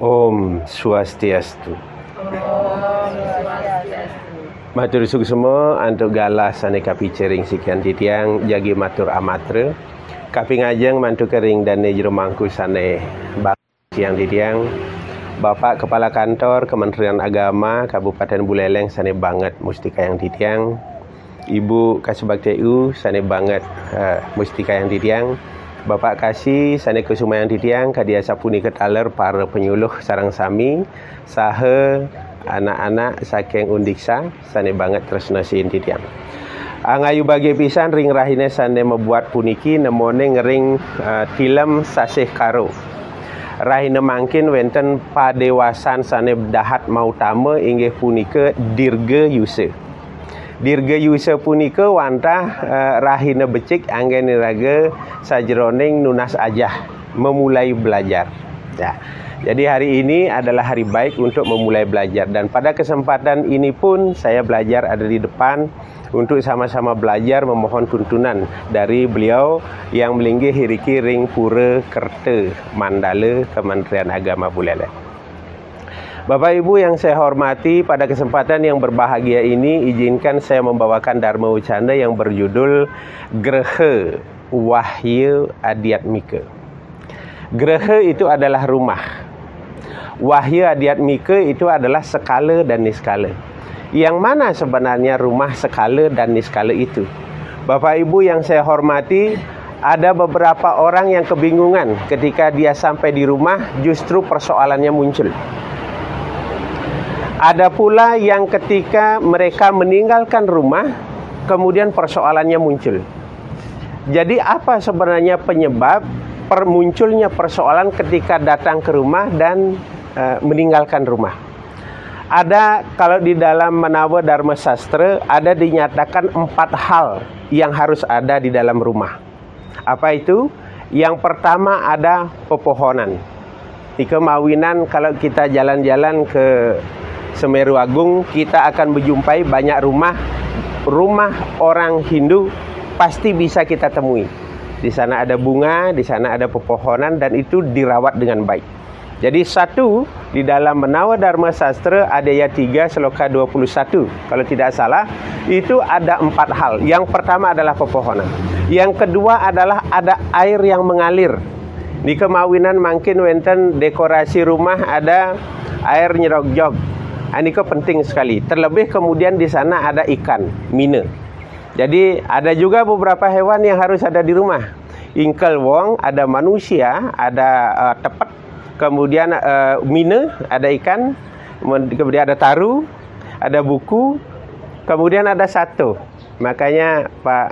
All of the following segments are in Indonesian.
Om Swastiastu. Matur suksema antuk galas sane kapi cering sikian titiang jagi matur amatra. Kapi ngajeng mantu kering dan jero mangku sane siang titiang. Bapak Kepala Kantor Kementerian Agama Kabupaten Buleleng sane banget mustika yang titiang. Ibu Kasubag TU sane banget mustika yang titiang. Bapak Kasih sane kesumayan titiang kadia sapuni ketaler para penyuluh sarang sami saha anak-anak saking undiksa sane banget tresna siin titiang. Angayu bagi pisan ring rahine sane membuat puniki nemone ngering tilem sasih karo. Rahine mangkin wenten padewasan sane dahat mautama inggih punika dirga yusa. Dirga yusa punika wantah rahina becik anggeniraga sajroning nunas ajah memulai belajar. Ya. Jadi hari ini adalah hari baik untuk memulai belajar dan pada kesempatan ini pun saya belajar ada di depan untuk sama-sama belajar memohon tuntunan dari beliau yang melinggi hiriki ring pura Kerta Mandala Kementerian Agama Buleleng. Bapak Ibu yang saya hormati, pada kesempatan yang berbahagia ini izinkan saya membawakan Dharma Ucanda yang berjudul Graha Wahyu Adhyatmika. Graha itu adalah rumah. Wahyu Adhyatmika itu adalah skala dan niskala. Yang mana sebenarnya rumah skala dan niskala itu? Bapak Ibu yang saya hormati, ada beberapa orang yang kebingungan ketika dia sampai di rumah justru persoalannya muncul. Ada pula yang ketika mereka meninggalkan rumah, kemudian persoalannya muncul. Jadi apa sebenarnya penyebab munculnya persoalan ketika datang ke rumah dan meninggalkan rumah? Ada, kalau di dalam Manawa Dharma Sastra, ada dinyatakan 4 hal yang harus ada di dalam rumah. Apa itu? Yang pertama ada pepohonan. Di kemawinan kalau kita jalan-jalan ke Semeru Agung, kita akan menjumpai banyak rumah orang Hindu pasti bisa kita temui. Di sana ada bunga, di sana ada pepohonan dan itu dirawat dengan baik. Jadi satu di dalam Manawa Dharma Sastra Adhyaya 3 Sloka 21 kalau tidak salah itu ada 4 hal. Yang pertama adalah pepohonan. Yang kedua adalah ada air yang mengalir. Di kemawinan mungkin wenten dekorasi rumah ada air nyerok-jog. Ini penting sekali. Terlebih kemudian di sana ada ikan, mina. Jadi ada juga beberapa hewan yang harus ada di rumah. Ingkel wong, ada manusia, ada tepet, kemudian mina, ada ikan, kemudian ada taru, ada buku, kemudian ada sato. Makanya Pak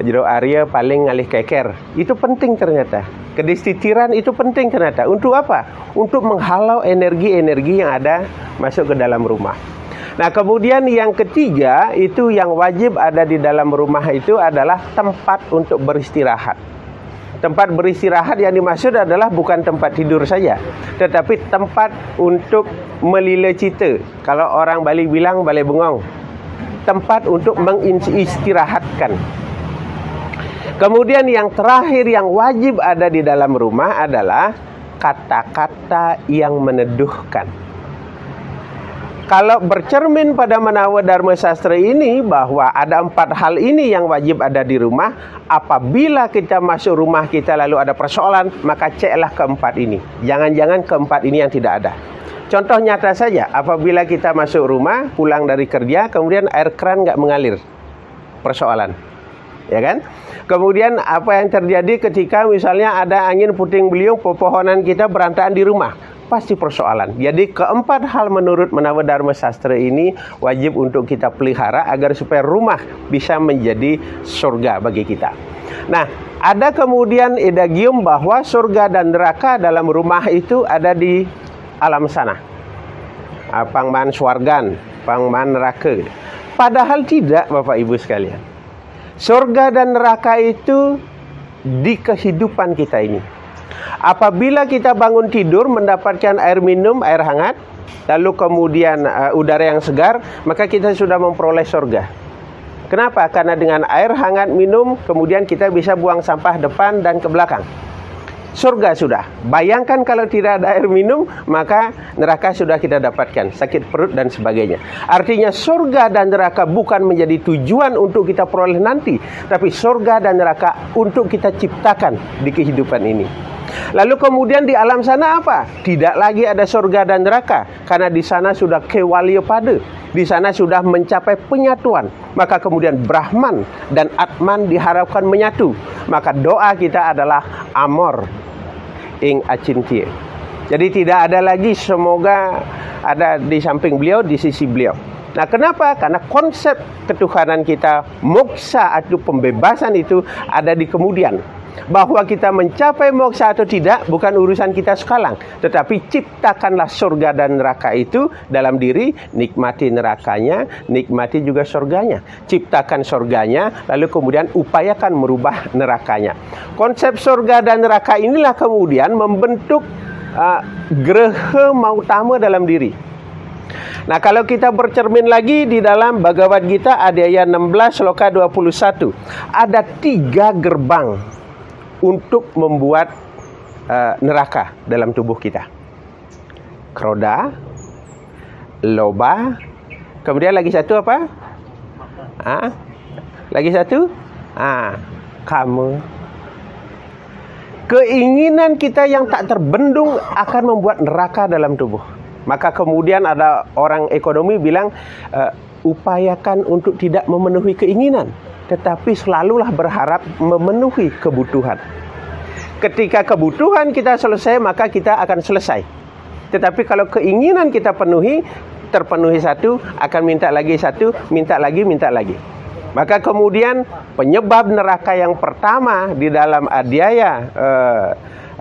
Jero Arya paling ngalih keker. Itu penting ternyata. Kedistitiran itu penting ternyata. Untuk apa? Untuk menghalau energi-energi yang ada masuk ke dalam rumah. Nah, kemudian yang ketiga itu yang wajib ada di dalam rumah itu adalah tempat untuk beristirahat. Tempat beristirahat yang dimaksud adalah bukan tempat tidur saja, tetapi tempat untuk melila cita. Kalau orang Bali bilang balai bengong. Tempat untuk mengistirahatkan. Kemudian yang terakhir yang wajib ada di dalam rumah adalah kata-kata yang meneduhkan. Kalau bercermin pada Manawa Dharma Sastra ini bahwa ada 4 hal ini yang wajib ada di rumah, apabila kita masuk rumah kita lalu ada persoalan, maka ceklah keempat ini. Jangan-jangan keempat ini yang tidak ada. Contoh nyata saja, apabila kita masuk rumah, pulang dari kerja, kemudian air keran nggak mengalir. Persoalan. Ya kan? Kemudian apa yang terjadi ketika misalnya ada angin puting beliung, pepohonan kita berantakan di rumah, pasti persoalan. Jadi keempat hal menurut Manawa Dharma Sastra ini wajib untuk kita pelihara agar supaya rumah bisa menjadi surga bagi kita. Nah, ada kemudian edagium bahwa surga dan neraka dalam rumah itu ada di alam sana. Pangman swargan, pangman neraka. Padahal tidak, Bapak Ibu sekalian. Surga dan neraka itu di kehidupan kita ini. Apabila kita bangun tidur mendapatkan air minum, air hangat, lalu kemudian udara yang segar, maka kita sudah memperoleh surga. Kenapa? Karena dengan air hangat minum, kemudian kita bisa buang sampah depan dan ke belakang. surga sudah. Bayangkan kalau tidak ada air minum, maka neraka sudah kita dapatkan, sakit perut dan sebagainya. Artinya surga dan neraka bukan menjadi tujuan untuk kita peroleh nanti, tapi surga dan neraka untuk kita ciptakan di kehidupan ini. Lalu kemudian di alam sana apa? Tidak lagi ada surga dan neraka, karena di sana sudah kewaliya pada. Di sana sudah mencapai penyatuan. Maka kemudian Brahman dan Atman diharapkan menyatu. Maka doa kita adalah Amor ing acintye. Jadi tidak ada lagi semoga ada di samping beliau, di sisi beliau. Nah, kenapa? Karena konsep ketuhanan kita, moksa atau pembebasan itu ada di kemudian. Bahwa kita mencapai moksa atau tidak bukan urusan kita sekarang, tetapi ciptakanlah surga dan neraka itu dalam diri, nikmati nerakanya, nikmati juga surganya. Ciptakan surganya, lalu kemudian upayakan merubah nerakanya. Konsep surga dan neraka inilah kemudian membentuk graha mautama dalam diri. Nah, kalau kita bercermin lagi di dalam Bhagavad Gita Adhyaya 16 sloka 21, ada 3 gerbang untuk membuat neraka dalam tubuh kita. Kroda, loba, kemudian lagi satu apa? Lagi satu? Kama. Keinginan kita yang tak terbendung akan membuat neraka dalam tubuh. Maka kemudian ada orang ekonomi bilang, upayakan untuk tidak memenuhi keinginan, tetapi selalulah berharap memenuhi kebutuhan. Ketika kebutuhan kita selesai, maka kita akan selesai. Tetapi kalau keinginan kita terpenuhi satu, akan minta lagi satu, minta lagi. Maka kemudian penyebab neraka yang pertama di dalam Adhyaya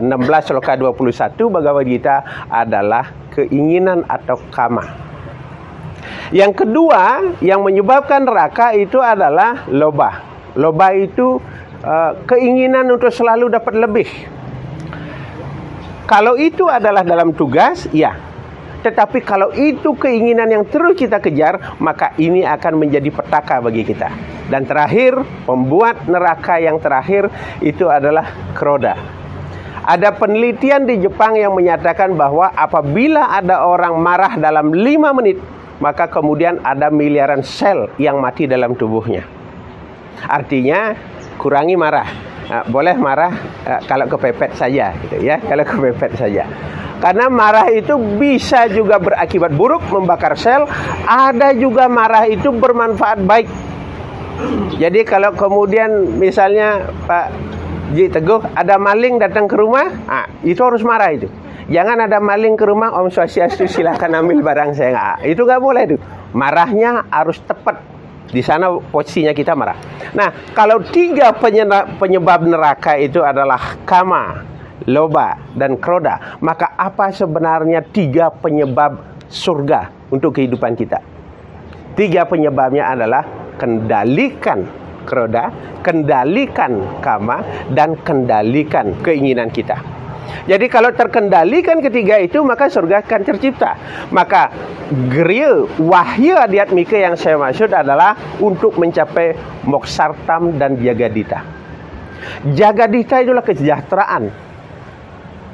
16 sloka 21 Bhagavad Gita adalah keinginan atau kama. Yang kedua yang menyebabkan neraka itu adalah loba. Loba itu keinginan untuk selalu dapat lebih. Kalau itu adalah dalam tugas, ya. Tetapi kalau itu keinginan yang terus kita kejar, maka ini akan menjadi petaka bagi kita. Dan terakhir, pembuat neraka yang terakhir itu adalah kroda. Ada penelitian di Jepang yang menyatakan bahwa apabila ada orang marah dalam 5 menit, maka kemudian ada miliaran sel yang mati dalam tubuhnya. Artinya kurangi marah. Boleh marah kalau kepepet saja, gitu ya. Kalau kepepet saja. Karena marah itu bisa juga berakibat buruk, membakar sel. Ada juga marah itu bermanfaat baik. Jadi kalau kemudian misalnya Pak Ji Teguh ada maling datang ke rumah, itu harus marah itu. Jangan ada maling ke rumah, Om Swastiastu silakan ambil barang saya. Itu nggak boleh itu. Marahnya harus tepat. Di sana posisinya kita marah. Nah, kalau 3 penyebab neraka itu adalah kama, loba, dan kroda, maka apa sebenarnya 3 penyebab surga untuk kehidupan kita? 3 penyebabnya adalah kendalikan kroda, kendalikan kama, dan kendalikan keinginan kita. Jadi kalau terkendalikan ketiga itu, maka surga akan tercipta. Maka griya wahyu adhyatmika yang saya maksud adalah untuk mencapai moksartam dan jagadita. Jagadita itulah kesejahteraan.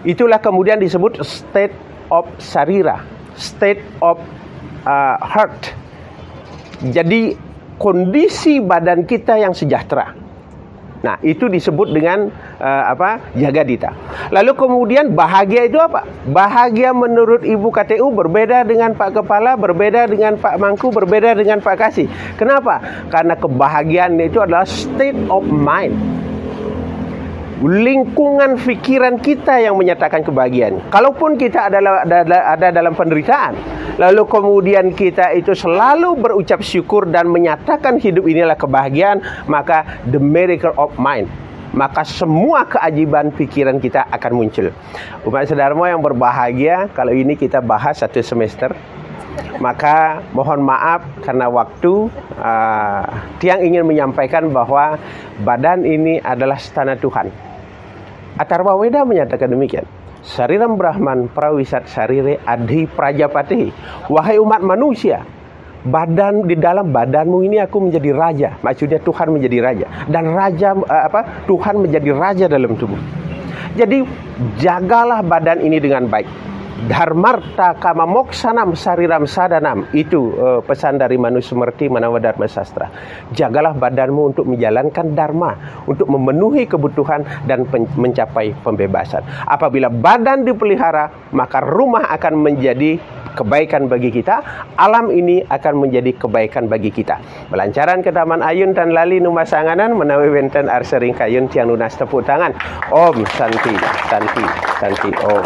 Itulah kemudian disebut state of sarira, state of heart. Jadi kondisi badan kita yang sejahtera. Nah, itu disebut dengan jagadita. Lalu kemudian bahagia itu apa? Bahagia menurut Ibu KTU berbeda dengan Pak Kepala, berbeda dengan Pak Mangku, berbeda dengan Pak Kasih. Kenapa? Karena kebahagiaan itu adalah state of mind. Lingkungan pikiran kita yang menyatakan kebahagiaan. Kalaupun kita ada dalam penderitaan, lalu kemudian kita itu selalu berucap syukur dan menyatakan hidup inilah kebahagiaan, maka the miracle of mind, maka semua keajaiban pikiran kita akan muncul. Umat Sadarma yang berbahagia, kalau ini kita bahas 1 semester, maka mohon maaf karena waktu. Tiang ingin menyampaikan bahwa badan ini adalah stana Tuhan. Atharva Weda menyatakan demikian. Sariram Brahman prawisat sarire adhi prajapati. Wahai umat manusia, di dalam badanmu ini aku menjadi raja. Maksudnya Tuhan menjadi raja. Dan Tuhan menjadi raja dalam tubuh. Jadi jagalah badan ini dengan baik. Dharmarta kama moksanam sariram sadanam. Itu pesan dari Manusmriti Manawa Dharma Sastra. Jagalah badanmu untuk menjalankan dharma, untuk memenuhi kebutuhan dan mencapai pembebasan. Apabila badan dipelihara, maka rumah akan menjadi kebaikan bagi kita, alam ini akan menjadi kebaikan bagi kita. Belancaran ke Taman Ayun dan lali numasanganan menawi wenten arsering kayun tiang lunas tepuk tangan. Om Santi, Santi, Santi, Om.